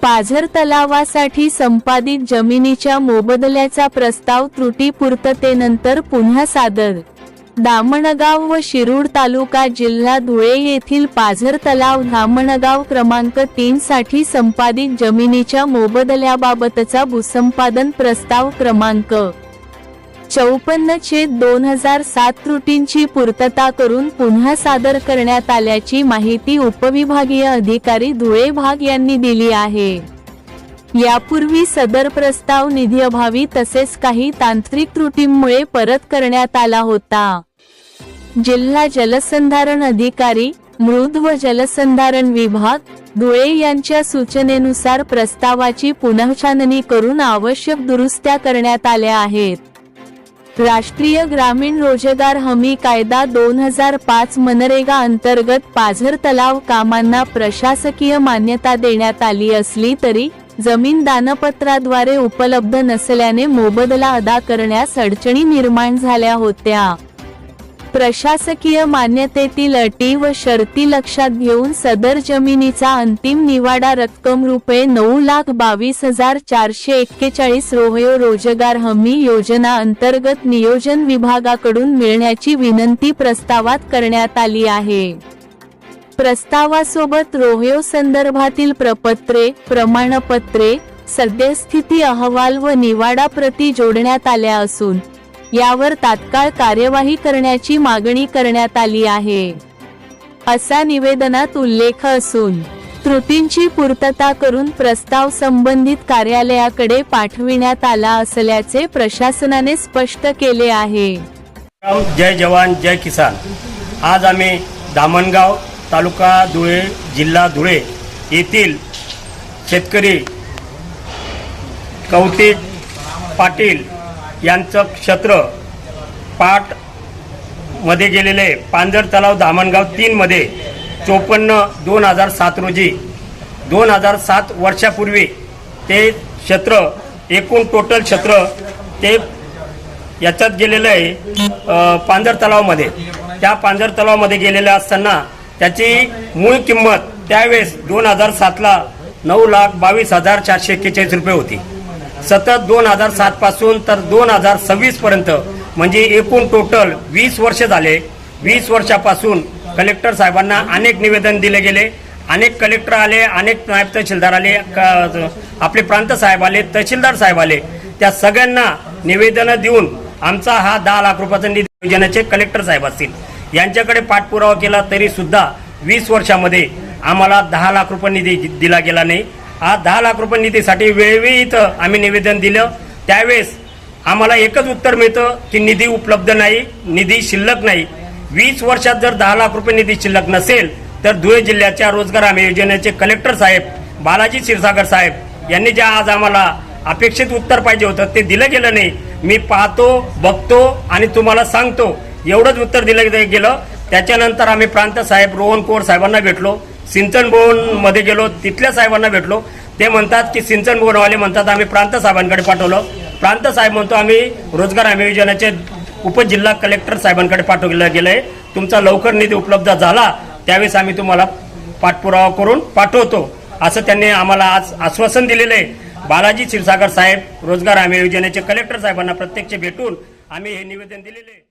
पाझर तलावासाठी संपादित जमिनीच्या मोबदल्याचा प्रस्ताव त्रुटी पूर्ततेनंतर पुन्हा सादर। धामणगाव व शिरूर तालुका जिल्हा धुळे येथील पाझर तलाव धामणगाव क्रमांक 3 साठी संपादित जमिनीच्या मोबदल्याबाबतचा भूसंपादन प्रस्ताव क्रमांक 54/2007 त्रुटींची पूर्तता करून पुन्हा सादर करण्यात आल्याची माहिती उपविभागीय अधिकारी धुळे भाग यांनी दिली आहे। यापूर्वी सदर प्रस्ताव निधीअभावी तसेच काही तांत्रिक त्रुटींमुळे परत करण्यात आला होता। जिल्हा जलसंधारण अधिकारी मृद व जलसंधारण विभाग धुळे यांच्या सूचनेनुसार प्रस्तावाची पुनःछाननी करून आवश्यक दुरुस्त्या करण्यात आल्या आहेत। राष्ट्रीय ग्रामीण रोजगार हमी कायदा 2005 मनरेगा अंतर्गत पाझर तलाव कामांना प्रशासकीय मान्यता देण्यात आली असली तरी जमीन दानपत्राद्वारे उपलब्ध नसल्याने मोबदला अदा करण्यास अडचणी निर्माण झाल्या होत्या। प्रशासकीय मान्यतेतील अटी व शर्ती लक्षात घेऊन सदर जमिनीचा अंतिम निवाडा रक्कम रुपये 9,22,441 रोहयो रोजगार हमी योजना अंतर्गत नियोजन विभागाकडून मिळण्याची विनंती प्रस्तावात करण्यात आली आहे। प्रस्तावासोबत रोहयो संदर्भातील प्रपत्रे, प्रमाणपत्रे, सद्यस्थिती अहवाल व निवाडा प्रती जोडण्यात आल्या असून यावर तात्काळ कार्यवाही करण्याची मागणी करण्यात आली आहे, असा निवेदनात उल्लेख असून त्रुटींची पूर्तता करून प्रस्ताव संबंधित कार्यालयाकडे पाठविण्यात आला असल्याचे प्रशासनाने स्पष्ट केले आहे। जय जवान जय किसान। आज आम्ही धामणगाव तालुका धुळे जिल्हा धुळे येथील शेतकरी कौतिक पाटील यांचं क्षेत्र पाट मध्ये गेलेले पांजर तलाव धामणगाव 3 मध्ये 54/2007 रोजी 2007 वर्षापूर्वी ते क्षेत्र एकूण टोटल क्षेत्र ते याच्यात गेलेलं आहे पांजर तलावामध्ये। त्या पांजर तलावामध्ये गेलेलं असताना त्याची मूळ किंमत त्यावेळेस 2007 ला 9,22,441 रुपये होती। सतत 2007 पासून तर 2026 पर्यंत म्हणजे एकूण टोटल 20 वर्ष झाले। 20 वर्षापासून कलेक्टर साहेबांना अनेक निवेदन दिले गेले, अनेक कलेक्टर आले, अनेक नायब तहसीलदार आले, आपले प्रांत साहेब आले, तहसीलदार साहेब आले, त्या सगळ्यांना निवेदन देऊन आमचा हा 10 लाख रुपयाचा निधी योजनेचे कलेक्टर साहेब असतील यांच्याकडे पाठपुरावा केला तरी सुद्धा 20 वर्षामध्ये आम्हाला 10 लाख रुपये निधी दिला गेला नाही। आज 10 लाख रुपये निधीसाठी वेळोवेळी इथं आम्ही निवेदन दिलं, त्यावेळेस आम्हाला एकच उत्तर मिळतं की निधी उपलब्ध नाही, निधी शिल्लक नाही। 20 वर्षात जर 10 लाख रुपये निधी शिल्लक नसेल तर धुळे जिल्ह्याच्या रोजगार हमी योजनेचे कलेक्टर साहेब बालाजी क्षीरसागर साहेब यांनी जे आज आम्हाला अपेक्षित उत्तर पाहिजे होतं ते दिलं गेलं नाही। मी पाहतो, बघतो आणि तुम्हाला सांगतो एवढंच उत्तर दिलं गेलं। त्याच्यानंतर आम्ही प्रांत साहेब रोहन कोर साहेबांना भेटलो, सिंचन भवन मध्ये गेलो, तिथल्या साहेबांना भेटलो। ते म्हणतात की सिंचन भवनवाले म्हणतात आम्ही प्रांत साहेबांकडे पाठवलं, प्रांत साहेब म्हणतो आम्ही रोजगार हमी योजनेचे उपजिल्हा कलेक्टर साहेबांकडे पाठवलं गेलंय, तुमचा लवकर निधी उपलब्ध झाला त्यावेळेस आम्ही तुम्हाला पाठपुरावा करून पाठवतो असं त्यांनी आम्हाला आज आश्वासन दिलेलं आहे। बालाजी क्षीरसागर साहेब रोजगार हमी योजनेचे कलेक्टर साहेबांना प्रत्यक्ष भेटून आम्ही हे निवेदन दिलेले आहे।